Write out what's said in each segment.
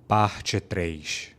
Parte 3.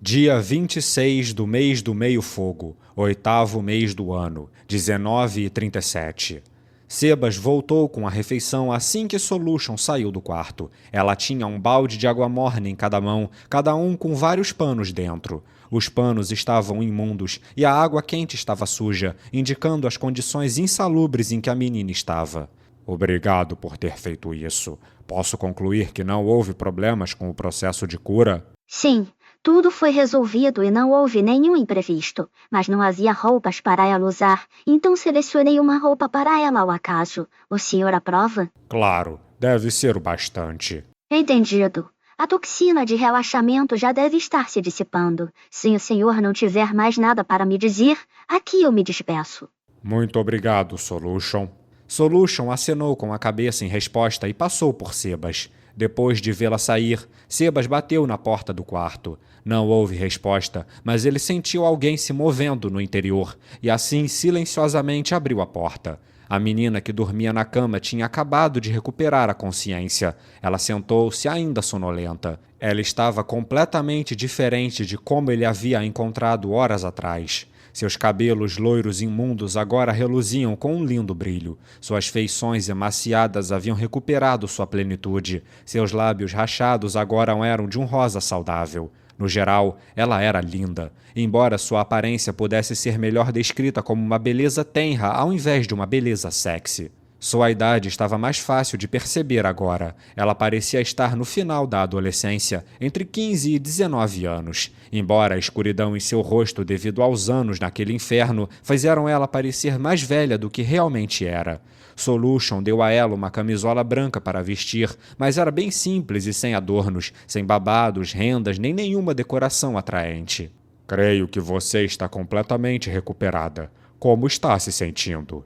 Dia 26 do mês do meio-fogo, 8º mês do ano, 19h37. Sebas voltou com a refeição assim que Solution saiu do quarto. Ela tinha um balde de água morna em cada mão, cada um com vários panos dentro. Os panos estavam imundos e a água quente estava suja, indicando as condições insalubres em que a menina estava. Obrigado por ter feito isso. Posso concluir que não houve problemas com o processo de cura? Sim, tudo foi resolvido e não houve nenhum imprevisto, mas não havia roupas para ela usar, então selecionei uma roupa para ela ao acaso. O senhor aprova? Claro, deve ser o bastante. Entendido. A toxina de relaxamento já deve estar se dissipando. Se o senhor não tiver mais nada para me dizer, aqui eu me despeço. Muito obrigado, Solution. Solution acenou com a cabeça em resposta e passou por Sebas. Depois de vê-la sair, Sebas bateu na porta do quarto. Não houve resposta, mas ele sentiu alguém se movendo no interior e assim silenciosamente abriu a porta. A menina que dormia na cama tinha acabado de recuperar a consciência. Ela sentou-se ainda sonolenta. Ela estava completamente diferente de como ele havia encontrado horas atrás. Seus cabelos loiros imundos agora reluziam com um lindo brilho. Suas feições emaciadas haviam recuperado sua plenitude. Seus lábios rachados agora eram de um rosa saudável. No geral, ela era linda, embora sua aparência pudesse ser melhor descrita como uma beleza tenra ao invés de uma beleza sexy. Sua idade estava mais fácil de perceber agora. Ela parecia estar no final da adolescência, entre 15 e 19 anos. Embora a escuridão em seu rosto devido aos anos naquele inferno fizeram ela parecer mais velha do que realmente era. Solution deu a ela uma camisola branca para vestir, mas era bem simples e sem adornos, sem babados, rendas nem nenhuma decoração atraente. Creio que você está completamente recuperada. Como está se sentindo?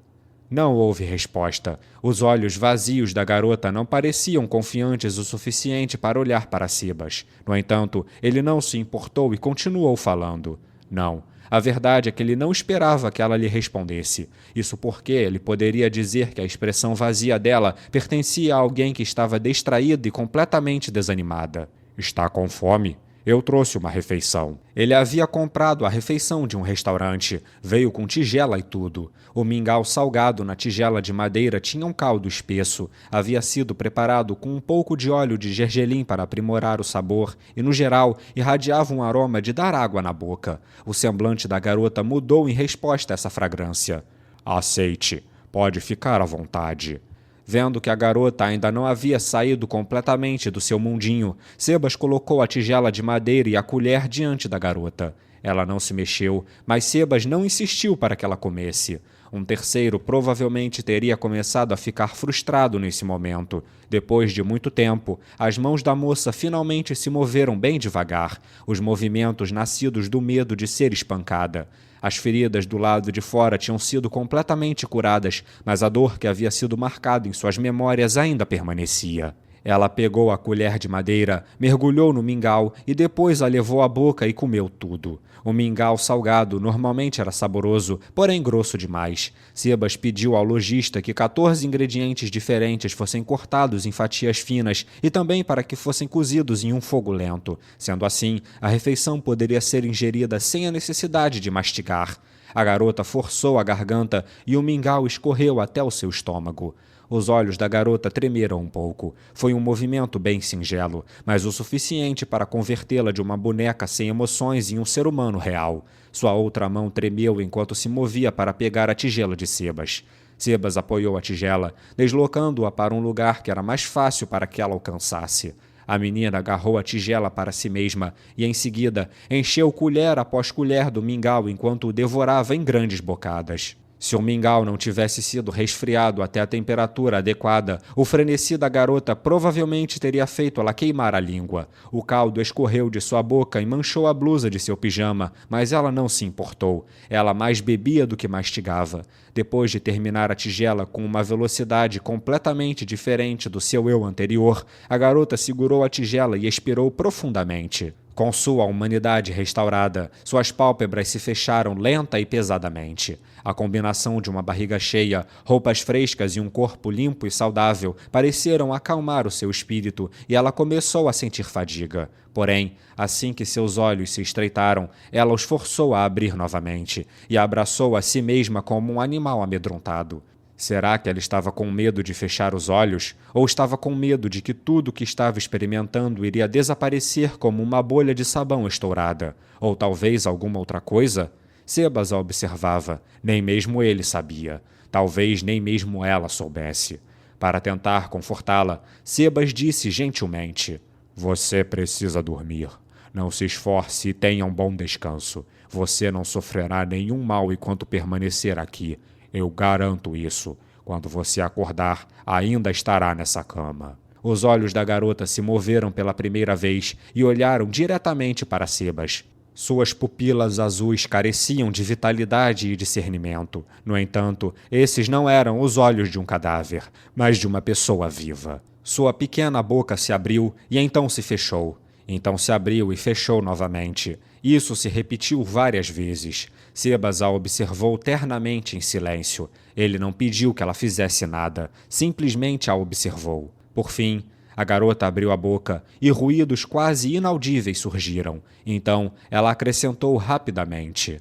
Não houve resposta. Os olhos vazios da garota não pareciam confiantes o suficiente para olhar para Sebas. No entanto, ele não se importou e continuou falando. Não. A verdade é que ele não esperava que ela lhe respondesse. Isso porque ele poderia dizer que a expressão vazia dela pertencia a alguém que estava distraída e completamente desanimada. Está com fome? Eu trouxe uma refeição. Ele havia comprado a refeição de um restaurante. Veio com tigela e tudo. O mingau salgado na tigela de madeira tinha um caldo espesso. Havia sido preparado com um pouco de óleo de gergelim para aprimorar o sabor e, no geral, irradiava um aroma de dar água na boca. O semblante da garota mudou em resposta a essa fragrância. Aceite. Pode ficar à vontade. Vendo que a garota ainda não havia saído completamente do seu mundinho, Sebas colocou a tigela de madeira e a colher diante da garota. Ela não se mexeu, mas Sebas não insistiu para que ela comesse. Um terceiro provavelmente teria começado a ficar frustrado nesse momento. Depois de muito tempo, as mãos da moça finalmente se moveram bem devagar, os movimentos nascidos do medo de ser espancada. As feridas do lado de fora tinham sido completamente curadas, mas a dor que havia sido marcada em suas memórias ainda permanecia. Ela pegou a colher de madeira, mergulhou no mingau e depois a levou à boca e comeu tudo. O mingau salgado normalmente era saboroso, porém grosso demais. Sebas pediu ao lojista que 14 ingredientes diferentes fossem cortados em fatias finas e também para que fossem cozidos em um fogo lento. Sendo assim, a refeição poderia ser ingerida sem a necessidade de mastigar. A garota forçou a garganta e o mingau escorreu até o seu estômago. Os olhos da garota tremeram um pouco. Foi um movimento bem singelo, mas o suficiente para convertê-la de uma boneca sem emoções em um ser humano real. Sua outra mão tremeu enquanto se movia para pegar a tigela de Sebas. Sebas apoiou a tigela, deslocando-a para um lugar que era mais fácil para que ela alcançasse. A menina agarrou a tigela para si mesma e, em seguida, encheu colher após colher do mingau enquanto o devorava em grandes bocadas. Se o mingau não tivesse sido resfriado até a temperatura adequada, o frenesi da garota provavelmente teria feito ela queimar a língua. O caldo escorreu de sua boca e manchou a blusa de seu pijama, mas ela não se importou. Ela mais bebia do que mastigava. Depois de terminar a tigela com uma velocidade completamente diferente do seu eu anterior, a garota segurou a tigela e expirou profundamente. Com sua humanidade restaurada, suas pálpebras se fecharam lenta e pesadamente. A combinação de uma barriga cheia, roupas frescas e um corpo limpo e saudável pareceram acalmar o seu espírito e ela começou a sentir fadiga. Porém, assim que seus olhos se estreitaram, ela os forçou a abrir novamente e abraçou a si mesma como um animal amedrontado. Será que ela estava com medo de fechar os olhos? Ou estava com medo de que tudo o que estava experimentando iria desaparecer como uma bolha de sabão estourada? Ou talvez alguma outra coisa? Sebas a observava. Nem mesmo ele sabia. Talvez nem mesmo ela soubesse. Para tentar confortá-la, Sebas disse gentilmente: "Você precisa dormir. Não se esforce e tenha um bom descanso. Você não sofrerá nenhum mal enquanto permanecer aqui. Eu garanto isso. Quando você acordar, ainda estará nessa cama." Os olhos da garota se moveram pela primeira vez e olharam diretamente para Sebas. Suas pupilas azuis careciam de vitalidade e discernimento. No entanto, esses não eram os olhos de um cadáver, mas de uma pessoa viva. Sua pequena boca se abriu e então se fechou. Então se abriu e fechou novamente. Isso se repetiu várias vezes. Sebas a observou ternamente em silêncio. Ele não pediu que ela fizesse nada, simplesmente a observou. Por fim, a garota abriu a boca e ruídos quase inaudíveis surgiram. Então, ela acrescentou rapidamente: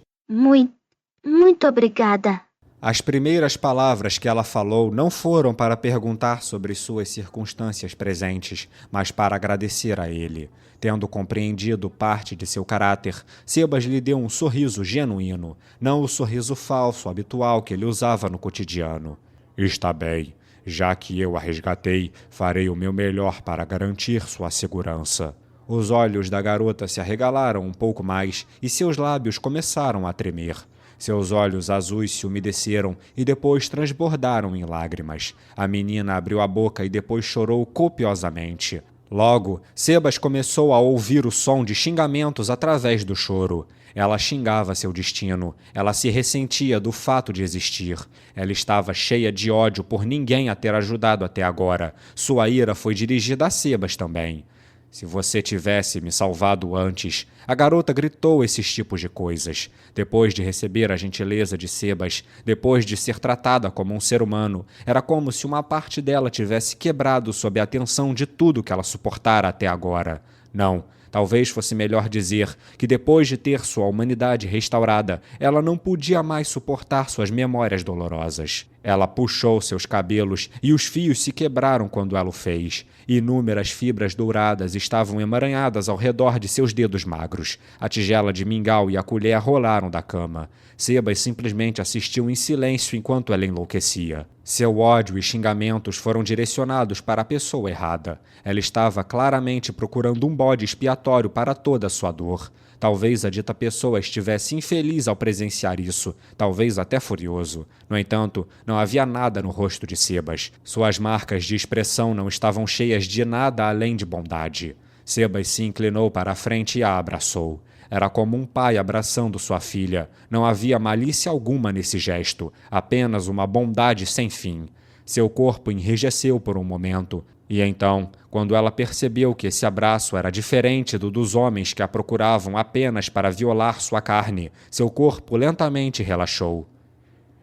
Muito obrigada. As primeiras palavras que ela falou não foram para perguntar sobre suas circunstâncias presentes, mas para agradecer a ele. Tendo compreendido parte de seu caráter, Sebas lhe deu um sorriso genuíno, não o sorriso falso habitual que ele usava no cotidiano. "Está bem. Já que eu a resgatei, farei o meu melhor para garantir sua segurança." Os olhos da garota se arregalaram um pouco mais e seus lábios começaram a tremer. Seus olhos azuis se umedeceram e depois transbordaram em lágrimas. A menina abriu a boca e depois chorou copiosamente. Logo, Sebas começou a ouvir o som de xingamentos através do choro. Ela xingava seu destino. Ela se ressentia do fato de existir. Ela estava cheia de ódio por ninguém a ter ajudado até agora. Sua ira foi dirigida a Sebas também. "Se você tivesse me salvado antes..." A garota gritou esses tipos de coisas. Depois de receber a gentileza de Sebas, depois de ser tratada como um ser humano, era como se uma parte dela tivesse quebrado sob a tensão de tudo que ela suportara até agora. Não, talvez fosse melhor dizer que depois de ter sua humanidade restaurada, ela não podia mais suportar suas memórias dolorosas. Ela puxou seus cabelos e os fios se quebraram quando ela o fez. Inúmeras fibras douradas estavam emaranhadas ao redor de seus dedos magros. A tigela de mingau e a colher rolaram da cama. Sebas simplesmente assistiu em silêncio enquanto ela enlouquecia. Seu ódio e xingamentos foram direcionados para a pessoa errada. Ela estava claramente procurando um bode expiatório para toda a sua dor. Talvez a dita pessoa estivesse infeliz ao presenciar isso, talvez até furioso. No entanto, não havia nada no rosto de Sebas. Suas marcas de expressão não estavam cheias de nada além de bondade. Sebas se inclinou para a frente e a abraçou. Era como um pai abraçando sua filha. Não havia malícia alguma nesse gesto, apenas uma bondade sem fim. Seu corpo enrijeceu por um momento. E então, quando ela percebeu que esse abraço era diferente do dos homens que a procuravam apenas para violar sua carne, seu corpo lentamente relaxou.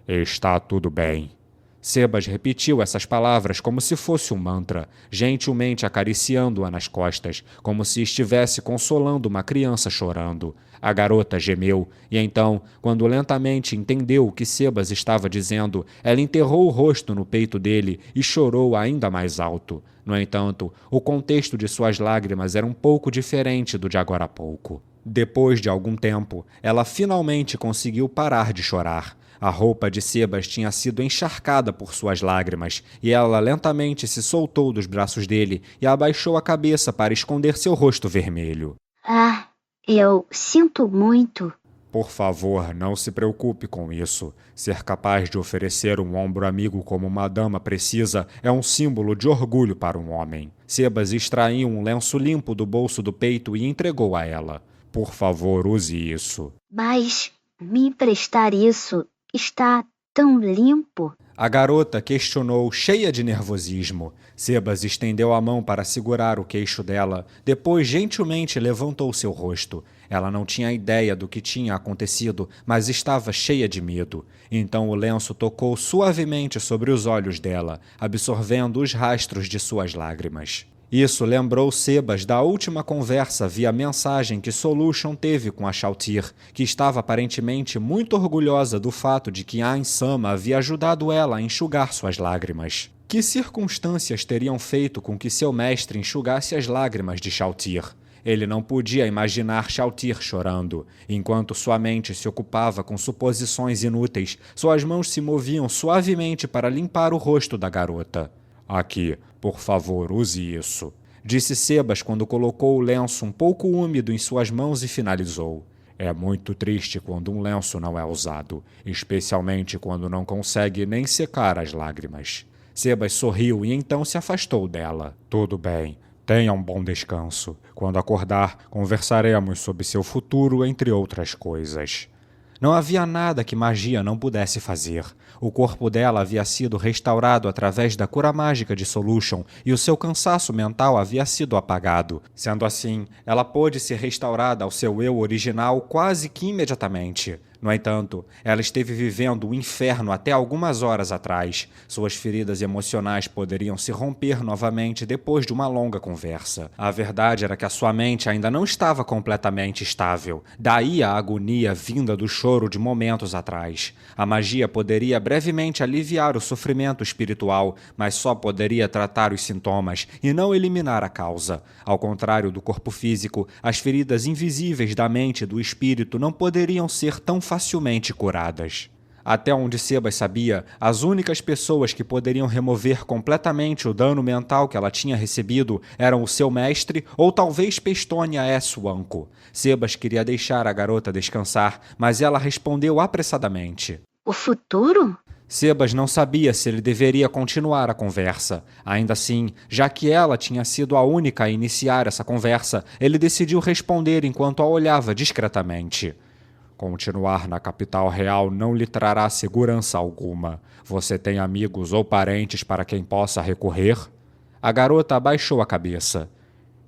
"Está tudo bem." Sebas repetiu essas palavras como se fosse um mantra, gentilmente acariciando-a nas costas, como se estivesse consolando uma criança chorando. A garota gemeu, e então, quando lentamente entendeu o que Sebas estava dizendo, ela enterrou o rosto no peito dele e chorou ainda mais alto. No entanto, o contexto de suas lágrimas era um pouco diferente do de agora há pouco. Depois de algum tempo, ela finalmente conseguiu parar de chorar. A roupa de Sebas tinha sido encharcada por suas lágrimas, e ela lentamente se soltou dos braços dele e abaixou a cabeça para esconder seu rosto vermelho. Eu sinto muito. Por favor, não se preocupe com isso. Ser capaz de oferecer um ombro amigo como uma dama precisa é um símbolo de orgulho para um homem. Sebas extraiu um lenço limpo do bolso do peito e entregou a ela. Por favor, use isso. Mas me emprestar isso está tão limpo. A garota questionou, cheia de nervosismo. Sebas estendeu a mão para segurar o queixo dela, depois gentilmente levantou seu rosto. Ela não tinha ideia do que tinha acontecido, mas estava cheia de medo. Então o lenço tocou suavemente sobre os olhos dela, absorvendo os rastros de suas lágrimas. Isso lembrou Sebas da última conversa via mensagem que Solution teve com a Shalltear, que estava aparentemente muito orgulhosa do fato de que Ain-sama havia ajudado ela a enxugar suas lágrimas. Que circunstâncias teriam feito com que seu mestre enxugasse as lágrimas de Shalltear? Ele não podia imaginar Shalltear chorando. Enquanto sua mente se ocupava com suposições inúteis, suas mãos se moviam suavemente para limpar o rosto da garota. Aqui, por favor, use isso, disse Sebas quando colocou o lenço um pouco úmido em suas mãos e finalizou. É muito triste quando um lenço não é usado, especialmente quando não consegue nem secar as lágrimas. Sebas sorriu e então se afastou dela. Tudo bem, tenha um bom descanso. Quando acordar, conversaremos sobre seu futuro, entre outras coisas. Não havia nada que magia não pudesse fazer. O corpo dela havia sido restaurado através da cura mágica de Solution e o seu cansaço mental havia sido apagado. Sendo assim, ela pôde ser restaurada ao seu eu original quase que imediatamente. No entanto, ela esteve vivendo o inferno até algumas horas atrás. Suas feridas emocionais poderiam se romper novamente depois de uma longa conversa. A verdade era que a sua mente ainda não estava completamente estável. Daí a agonia vinda do choro de momentos atrás. A magia poderia brevemente aliviar o sofrimento espiritual, mas só poderia tratar os sintomas e não eliminar a causa. Ao contrário do corpo físico, as feridas invisíveis da mente e do espírito não poderiam ser tão facilmente curadas. Até onde Sebas sabia, as únicas pessoas que poderiam remover completamente o dano mental que ela tinha recebido eram o seu mestre ou talvez Pestonia Eswanko. Sebas queria deixar a garota descansar, mas ela respondeu apressadamente. O futuro? Sebas não sabia se ele deveria continuar a conversa. Ainda assim, já que ela tinha sido a única a iniciar essa conversa, ele decidiu responder enquanto a olhava discretamente. Continuar na capital real não lhe trará segurança alguma. Você tem amigos ou parentes para quem possa recorrer? A garota abaixou a cabeça.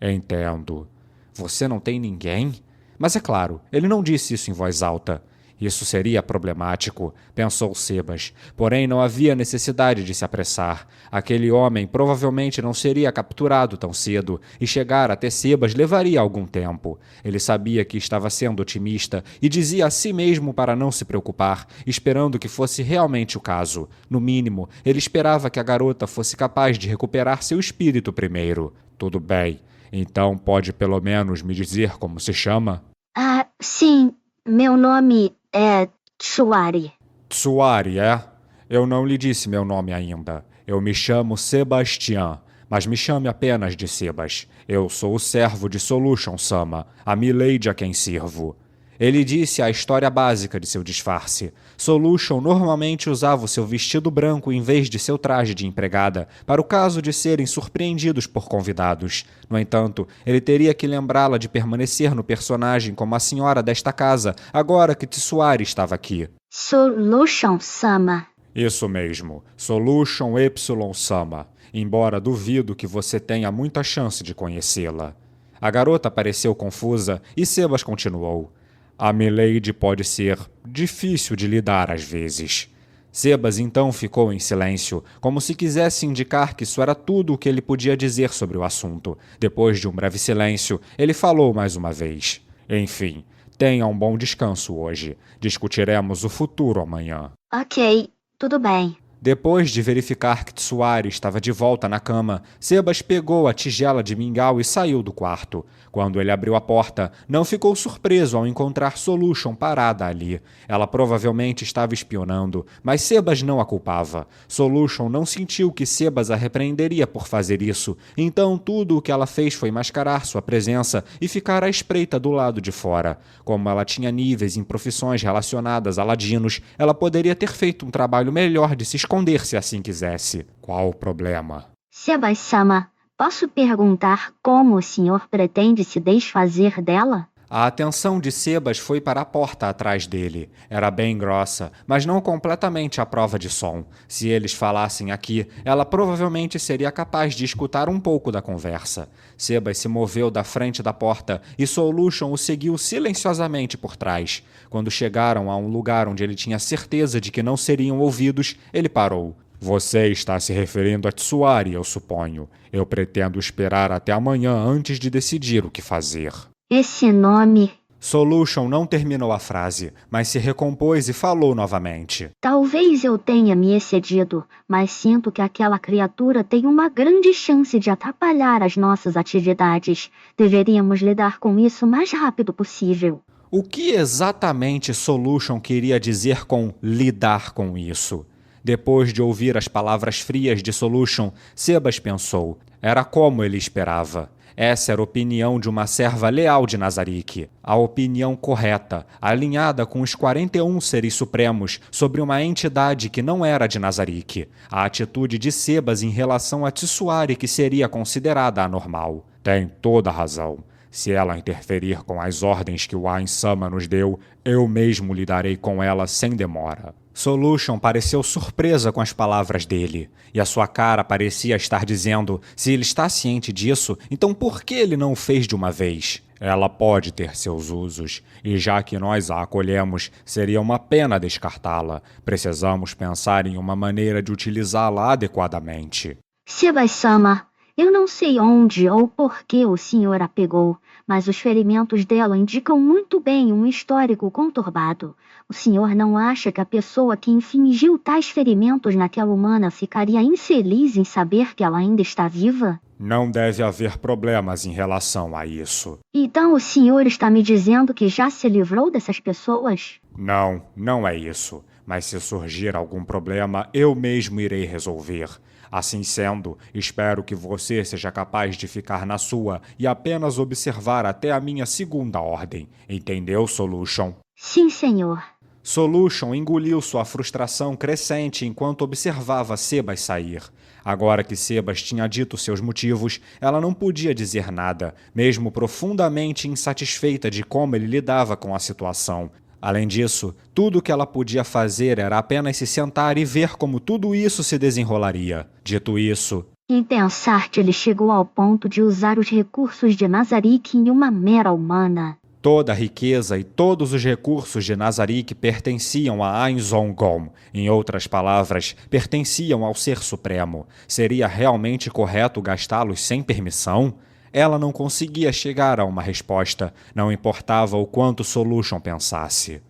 Entendo. Você não tem ninguém? Mas é claro, ele não disse isso em voz alta. Isso seria problemático, pensou Sebas. Porém, não havia necessidade de se apressar. Aquele homem provavelmente não seria capturado tão cedo, e chegar até Sebas levaria algum tempo. Ele sabia que estava sendo otimista e dizia a si mesmo para não se preocupar, esperando que fosse realmente o caso. No mínimo, ele esperava que a garota fosse capaz de recuperar seu espírito primeiro. Tudo bem. Então pode pelo menos me dizer como se chama? Ah, sim. Meu nome é Tsuari. Tsuari, é? Eu não lhe disse meu nome ainda. Eu me chamo Sebastian, mas me chame apenas de Sebas. Eu sou o servo de Solution-sama, a milady a quem sirvo. Ele disse a história básica de seu disfarce. Solution normalmente usava o seu vestido branco em vez de seu traje de empregada, para o caso de serem surpreendidos por convidados. No entanto, ele teria que lembrá-la de permanecer no personagem como a senhora desta casa, agora que Tsuari estava aqui. Solution-sama. Isso mesmo, Solution Y-sama, embora duvido que você tenha muita chance de conhecê-la. A garota pareceu confusa e Sebas continuou. A milady pode ser difícil de lidar às vezes. Sebas então ficou em silêncio, como se quisesse indicar que isso era tudo o que ele podia dizer sobre o assunto. Depois de um breve silêncio, ele falou mais uma vez. Enfim, tenha um bom descanso hoje. Discutiremos o futuro amanhã. Ok, tudo bem. Depois de verificar que Tsuari estava de volta na cama, Sebas pegou a tigela de mingau e saiu do quarto. Quando ele abriu a porta, não ficou surpreso ao encontrar Solution parada ali. Ela provavelmente estava espionando, mas Sebas não a culpava. Solution não sentiu que Sebas a repreenderia por fazer isso, então tudo o que ela fez foi mascarar sua presença e ficar à espreita do lado de fora. Como ela tinha níveis em profissões relacionadas a ladinos, ela poderia ter feito um trabalho melhor de se esconder se assim quisesse. Qual o problema? Sebas-sama, posso perguntar como o senhor pretende se desfazer dela? A atenção de Sebas foi para a porta atrás dele. Era bem grossa, mas não completamente à prova de som. Se eles falassem aqui, ela provavelmente seria capaz de escutar um pouco da conversa. Sebas se moveu da frente da porta e Solution o seguiu silenciosamente por trás. Quando chegaram a um lugar onde ele tinha certeza de que não seriam ouvidos, ele parou. Você está se referindo a Tsuari, eu suponho. Eu pretendo esperar até amanhã antes de decidir o que fazer. Esse nome... Solution não terminou a frase, mas se recompôs e falou novamente. Talvez eu tenha me excedido, mas sinto que aquela criatura tem uma grande chance de atrapalhar as nossas atividades. Deveríamos lidar com isso o mais rápido possível. O que exatamente Solution queria dizer com lidar com isso? Depois de ouvir as palavras frias de Solution, Sebas pensou. Era como ele esperava. Essa era a opinião de uma serva leal de Nazarick. A opinião correta, alinhada com os 41 seres supremos sobre uma entidade que não era de Nazarick. A atitude de Sebas em relação a Tsuari que seria considerada anormal. Tem toda a razão. Se ela interferir com as ordens que o Ain-sama nos deu, eu mesmo lidarei com ela sem demora. Solution pareceu surpresa com as palavras dele, e a sua cara parecia estar dizendo, se ele está ciente disso, então por que ele não o fez de uma vez? Ela pode ter seus usos, e já que nós a acolhemos, seria uma pena descartá-la. Precisamos pensar em uma maneira de utilizá-la adequadamente. Sebas-sama, eu não sei onde ou por que o senhor a pegou, mas os ferimentos dela indicam muito bem um histórico conturbado. O senhor não acha que a pessoa que infligiu tais ferimentos naquela humana ficaria infeliz em saber que ela ainda está viva? Não deve haver problemas em relação a isso. Então o senhor está me dizendo que já se livrou dessas pessoas? Não, não é isso. Mas se surgir algum problema, eu mesmo irei resolver. Assim sendo, espero que você seja capaz de ficar na sua e apenas observar até a minha segunda ordem. Entendeu, Solution? Sim, senhor. Solution engoliu sua frustração crescente enquanto observava Sebas sair. Agora que Sebas tinha dito seus motivos, ela não podia dizer nada, mesmo profundamente insatisfeita de como ele lidava com a situação. Além disso, tudo o que ela podia fazer era apenas se sentar e ver como tudo isso se desenrolaria. Dito isso... Em pensar que ele chegou ao ponto de usar os recursos de Nazarick em uma mera humana. Toda a riqueza e todos os recursos de Nazarick pertenciam a Ain Zongom. Em outras palavras, pertenciam ao Ser Supremo. Seria realmente correto gastá-los sem permissão? Ela não conseguia chegar a uma resposta, não importava o quanto Solution pensasse.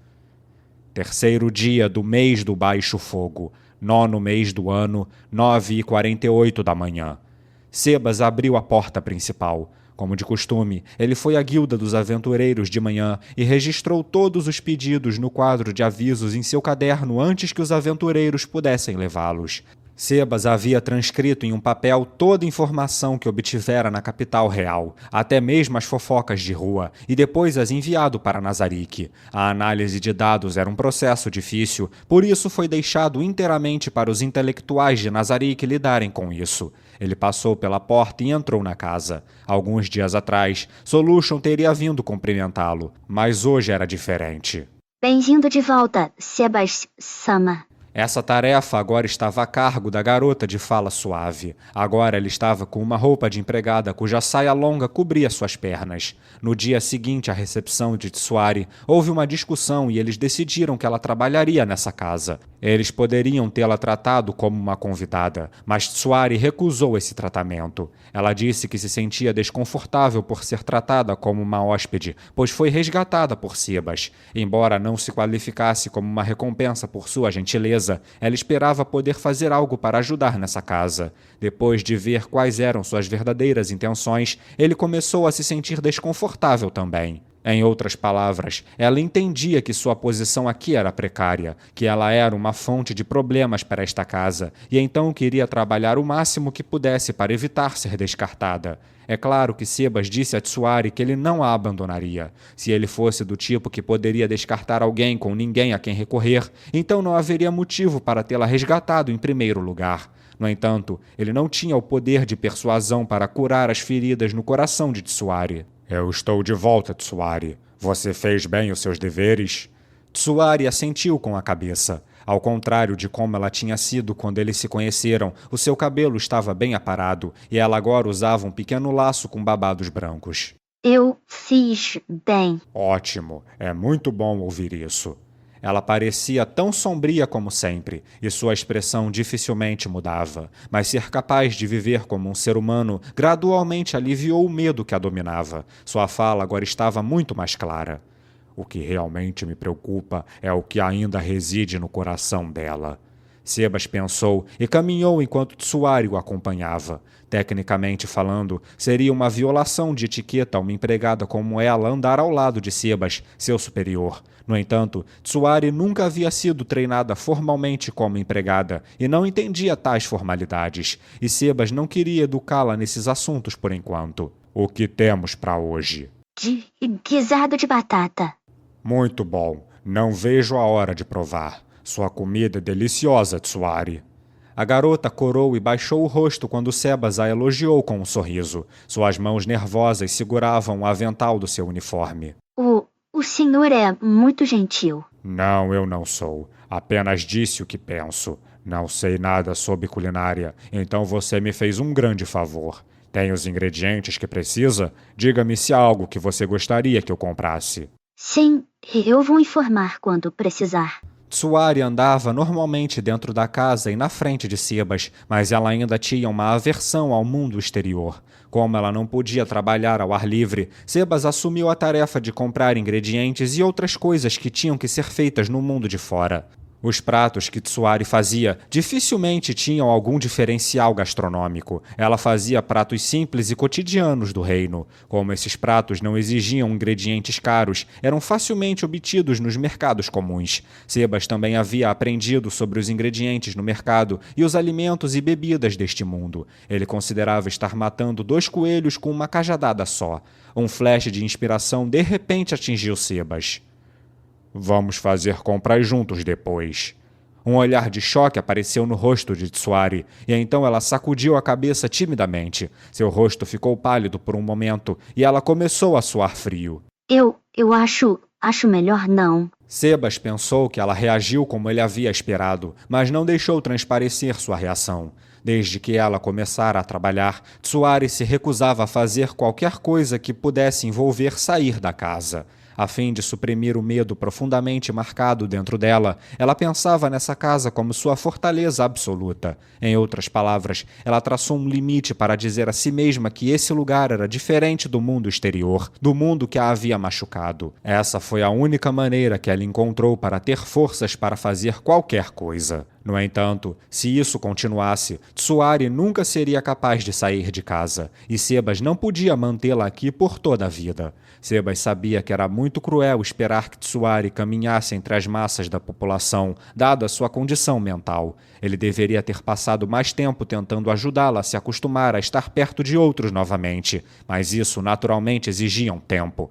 Terceiro dia do mês do Baixo Fogo, 9º mês do ano, 9h48 da manhã. Sebas abriu a porta principal. Como de costume, ele foi à guilda dos aventureiros de manhã e registrou todos os pedidos no quadro de avisos em seu caderno antes que os aventureiros pudessem levá-los. Sebas havia transcrito em um papel toda a informação que obtivera na capital real, até mesmo as fofocas de rua, e depois as enviado para Nazarick. A análise de dados era um processo difícil, por isso foi deixado inteiramente para os intelectuais de Nazarick lidarem com isso. Ele passou pela porta e entrou na casa. Alguns dias atrás, Solution teria vindo cumprimentá-lo, mas hoje era diferente. Bem-vindo de volta, Sebas-sama. Essa tarefa agora estava a cargo da garota de fala suave. Agora ela estava com uma roupa de empregada cuja saia longa cobria suas pernas. No dia seguinte à recepção de Tsuari, houve uma discussão e eles decidiram que ela trabalharia nessa casa. Eles poderiam tê-la tratado como uma convidada, mas Tsuari recusou esse tratamento. Ela disse que se sentia desconfortável por ser tratada como uma hóspede, pois foi resgatada por Sebas. Embora não se qualificasse como uma recompensa por sua gentileza, ela esperava poder fazer algo para ajudar nessa casa. Depois de ver quais eram suas verdadeiras intenções, ele começou a se sentir desconfortável também. Em outras palavras, ela entendia que sua posição aqui era precária, que ela era uma fonte de problemas para esta casa, e então queria trabalhar o máximo que pudesse para evitar ser descartada. É claro que Sebas disse a Tsuari que ele não a abandonaria. Se ele fosse do tipo que poderia descartar alguém com ninguém a quem recorrer, então não haveria motivo para tê-la resgatado em primeiro lugar. No entanto, ele não tinha o poder de persuasão para curar as feridas no coração de Tsuari. Eu estou de volta, Tsuari. Você fez bem os seus deveres? Tsuari assentiu com a cabeça. Ao contrário de como ela tinha sido quando eles se conheceram, o seu cabelo estava bem aparado e ela agora usava um pequeno laço com babados brancos. Eu fiz bem. Ótimo, é muito bom ouvir isso. Ela parecia tão sombria como sempre, e sua expressão dificilmente mudava, mas ser capaz de viver como um ser humano gradualmente aliviou o medo que a dominava. Sua fala agora estava muito mais clara. O que realmente me preocupa é o que ainda reside no coração dela. Sebas pensou e caminhou enquanto Tsuari o acompanhava. Tecnicamente falando, seria uma violação de etiqueta uma empregada como ela andar ao lado de Sebas, seu superior. No entanto, Tsuari nunca havia sido treinada formalmente como empregada e não entendia tais formalidades, e Sebas não queria educá-la nesses assuntos por enquanto. O que temos para hoje? Guisado de batata. Muito bom. Não vejo a hora de provar. Sua comida é deliciosa, Tsuari. A garota corou e baixou o rosto quando Sebas a elogiou com um sorriso. Suas mãos nervosas seguravam o avental do seu uniforme. O senhor é muito gentil. Não, eu não sou. Apenas disse o que penso. Não sei nada sobre culinária, então você me fez um grande favor. Tem os ingredientes que precisa? Diga-me se há algo que você gostaria que eu comprasse. Sim, eu vou informar quando precisar. Tsuari andava normalmente dentro da casa e na frente de Sebas, mas ela ainda tinha uma aversão ao mundo exterior. Como ela não podia trabalhar ao ar livre, Sebas assumiu a tarefa de comprar ingredientes e outras coisas que tinham que ser feitas no mundo de fora. Os pratos que Tsuari fazia dificilmente tinham algum diferencial gastronômico. Ela fazia pratos simples e cotidianos do reino. Como esses pratos não exigiam ingredientes caros, eram facilmente obtidos nos mercados comuns. Sebas também havia aprendido sobre os ingredientes no mercado e os alimentos e bebidas deste mundo. Ele considerava estar matando 2 coelhos com uma cajadada só. Um flash de inspiração de repente atingiu Sebas. Vamos fazer compras juntos depois. Um olhar de choque apareceu no rosto de Tsuari, e então ela sacudiu a cabeça timidamente. Seu rosto ficou pálido por um momento, e ela começou a suar frio. Eu acho melhor não. Sebas pensou que ela reagiu como ele havia esperado, mas não deixou transparecer sua reação. Desde que ela começara a trabalhar, Tsuari se recusava a fazer qualquer coisa que pudesse envolver sair da casa. A fim de suprimir o medo profundamente marcado dentro dela, ela pensava nessa casa como sua fortaleza absoluta. Em outras palavras, ela traçou um limite para dizer a si mesma que esse lugar era diferente do mundo exterior, do mundo que a havia machucado. Essa foi a única maneira que ela encontrou para ter forças para fazer qualquer coisa. No entanto, se isso continuasse, Tsuari nunca seria capaz de sair de casa, e Sebas não podia mantê-la aqui por toda a vida. Sebas sabia que era muito cruel esperar que Tsuari caminhasse entre as massas da população, dada sua condição mental. Ele deveria ter passado mais tempo tentando ajudá-la a se acostumar a estar perto de outros novamente, mas isso naturalmente exigia um tempo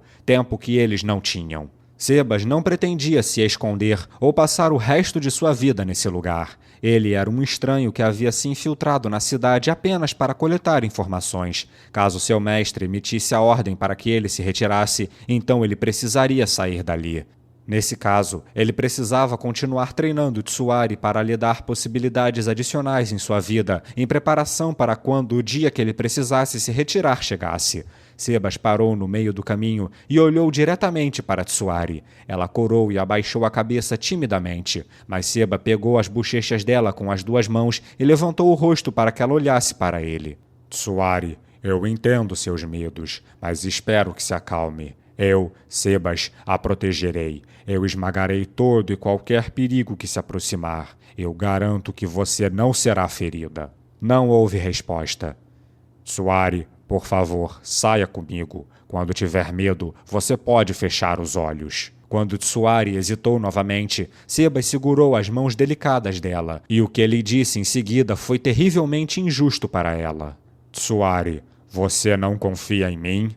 que eles não tinham. Sebas não pretendia se esconder ou passar o resto de sua vida nesse lugar. Ele era um estranho que havia se infiltrado na cidade apenas para coletar informações. Caso seu mestre emitisse a ordem para que ele se retirasse, então ele precisaria sair dali. Nesse caso, ele precisava continuar treinando Tsuari para lhe dar possibilidades adicionais em sua vida, em preparação para quando o dia que ele precisasse se retirar chegasse. Sebas parou no meio do caminho e olhou diretamente para Tsuari. Ela corou e abaixou a cabeça timidamente, mas Seba pegou as bochechas dela com as 2 mãos e levantou o rosto para que ela olhasse para ele. Tsuari, eu entendo seus medos, mas espero que se acalme. Eu, Sebas, a protegerei. Eu esmagarei todo e qualquer perigo que se aproximar. Eu garanto que você não será ferida. Não houve resposta. Tsuari, por favor, saia comigo. Quando tiver medo, você pode fechar os olhos. Quando Tsuari hesitou novamente, Sebas segurou as mãos delicadas dela, e o que ele disse em seguida foi terrivelmente injusto para ela. Tsuari, você não confia em mim?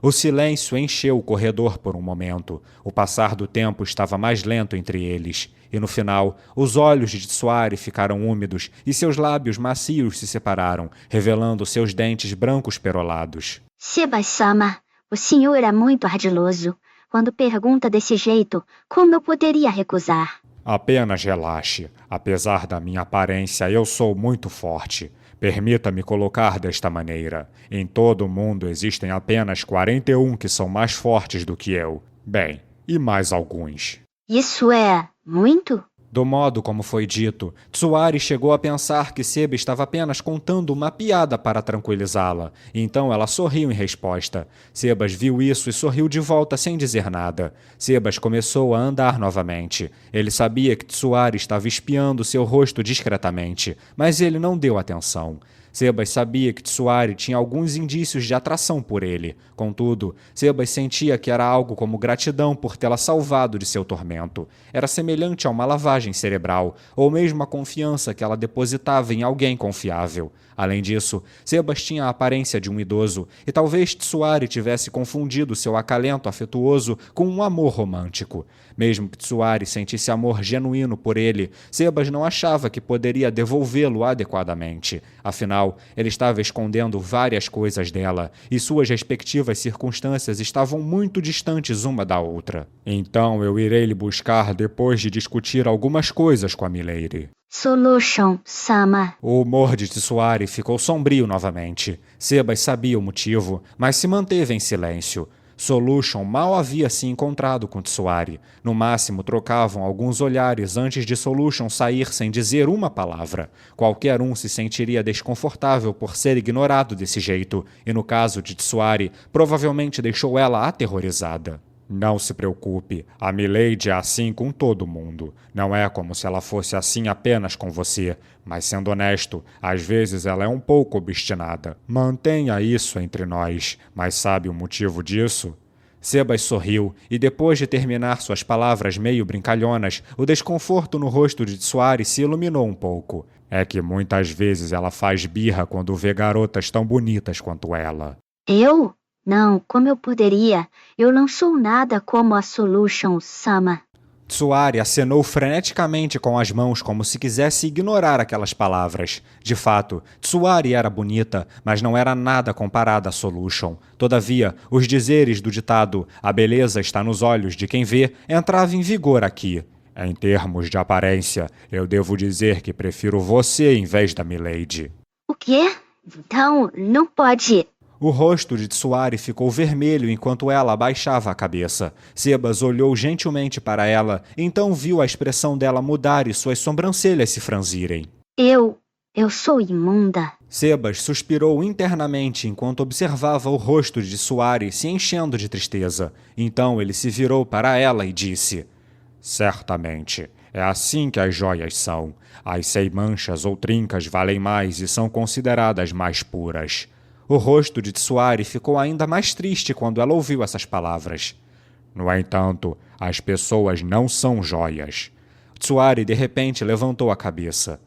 O silêncio encheu o corredor por um momento. O passar do tempo estava mais lento entre eles. E no final, os olhos de Tsuari ficaram úmidos e seus lábios macios se separaram, revelando seus dentes brancos perolados. Sebas-sama, O senhor é muito ardiloso. Quando pergunta desse jeito, como eu poderia recusar? Apenas relaxe. Apesar da minha aparência, eu sou muito forte. Permita-me colocar desta maneira. Em todo o mundo existem apenas 41 que são mais fortes do que eu. Bem, e mais alguns. Isso é muito? Do modo como foi dito, Tsuari chegou a pensar que Seba estava apenas contando uma piada para tranquilizá-la. Então ela sorriu em resposta. Sebas viu isso e sorriu de volta sem dizer nada. Sebas começou a andar novamente. Ele sabia que Tsuari estava espiando seu rosto discretamente, mas ele não deu atenção. Sebas sabia que Tsuari tinha alguns indícios de atração por ele. Contudo, Sebas sentia que era algo como gratidão por tê-la salvado de seu tormento. Era semelhante a uma lavagem cerebral, ou mesmo a confiança que ela depositava em alguém confiável. Além disso, Sebas tinha a aparência de um idoso, e talvez Tsuari tivesse confundido seu acalento afetuoso com um amor romântico. Mesmo que Tsuari sentisse amor genuíno por ele, Sebas não achava que poderia devolvê-lo adequadamente. Afinal, ele estava escondendo várias coisas dela, e suas respectivas circunstâncias estavam muito distantes uma da outra. Então eu irei lhe buscar depois de discutir algumas coisas com a Milady. Solution-sama. O humor de Tsuari ficou sombrio novamente. Sebas sabia o motivo, mas se manteve em silêncio. Solution mal havia se encontrado com Tsuari. No máximo, trocavam alguns olhares antes de Solution sair sem dizer uma palavra. Qualquer um se sentiria desconfortável por ser ignorado desse jeito, e no caso de Tsuari, provavelmente deixou ela aterrorizada. Não se preocupe, a Milady é assim com todo mundo. Não é como se ela fosse assim apenas com você, mas sendo honesto, às vezes ela é um pouco obstinada. Mantenha isso entre nós, mas sabe o motivo disso? Sebas sorriu, e depois de terminar suas palavras meio brincalhonas, o desconforto no rosto de Tsuari se iluminou um pouco. É que muitas vezes ela faz birra quando vê garotas tão bonitas quanto ela. Eu? Não, como eu poderia? Eu não sou nada como a Solution-sama. Tsuari acenou freneticamente com as mãos como se quisesse ignorar aquelas palavras. De fato, Tsuari era bonita, mas não era nada comparada a Solution. Todavia, os dizeres do ditado "a beleza está nos olhos de quem vê" entrava em vigor aqui. Em termos de aparência, eu devo dizer que prefiro você em vez da Milady. O quê? Então, não pode. O rosto de Tsuari ficou vermelho enquanto ela abaixava a cabeça. Sebas olhou gentilmente para ela, então viu a expressão dela mudar e suas sobrancelhas se franzirem. Eu sou imunda. Sebas suspirou internamente enquanto observava o rosto de Tsuari se enchendo de tristeza. Então ele se virou para ela e disse: Certamente, é assim que as joias são. As sem manchas ou trincas valem mais e são consideradas mais puras. O rosto de Tsuari ficou ainda mais triste quando ela ouviu essas palavras. No entanto, as pessoas não são joias. Tsuari de repente levantou a cabeça.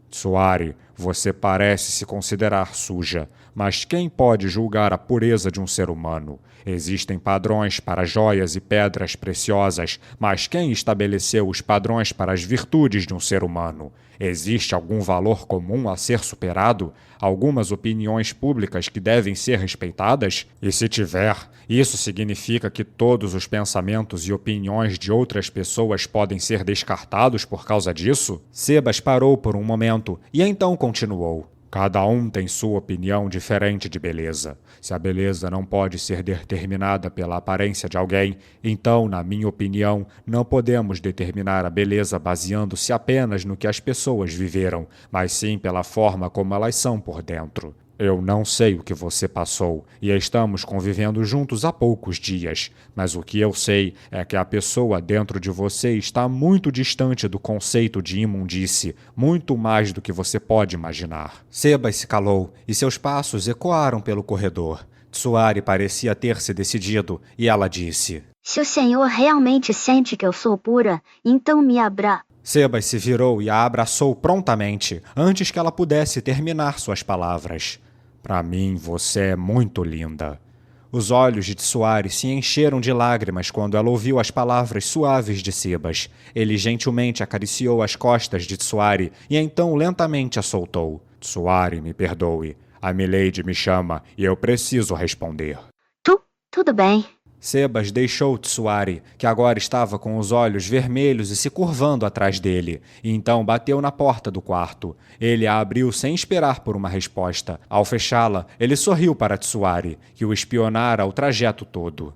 Tsuari, você parece se considerar suja, mas quem pode julgar a pureza de um ser humano? Existem padrões para joias e pedras preciosas, mas quem estabeleceu os padrões para as virtudes de um ser humano? Existe algum valor comum a ser superado? Algumas opiniões públicas que devem ser respeitadas? E se tiver, isso significa que todos os pensamentos e opiniões de outras pessoas podem ser descartados por causa disso? Sebas parou por um momento e então continuou. Cada um tem sua opinião diferente de beleza. Se a beleza não pode ser determinada pela aparência de alguém, então, na minha opinião, não podemos determinar a beleza baseando-se apenas no que as pessoas viveram, mas sim pela forma como elas são por dentro. Eu não sei o que você passou, e estamos convivendo juntos há poucos dias, mas o que eu sei é que a pessoa dentro de você está muito distante do conceito de imundície, muito mais do que você pode imaginar. Sebas se calou, e seus passos ecoaram pelo corredor. Tsuari parecia ter se decidido, e ela disse: Se o senhor realmente sente que eu sou pura, então me abra. Sebas se virou e a abraçou prontamente, antes que ela pudesse terminar suas palavras. Para mim, você é muito linda. Os olhos de Tsuari se encheram de lágrimas quando ela ouviu as palavras suaves de Sebas. Ele gentilmente acariciou as costas de Tsuari e então lentamente a soltou. Tsuari, me perdoe. A Milady me chama e eu preciso responder. Tudo bem. Sebas deixou Tsuari, que agora estava com os olhos vermelhos e se curvando atrás dele, e então bateu na porta do quarto. Ele a abriu sem esperar por uma resposta. Ao fechá-la, ele sorriu para Tsuari, que o espionara o trajeto todo.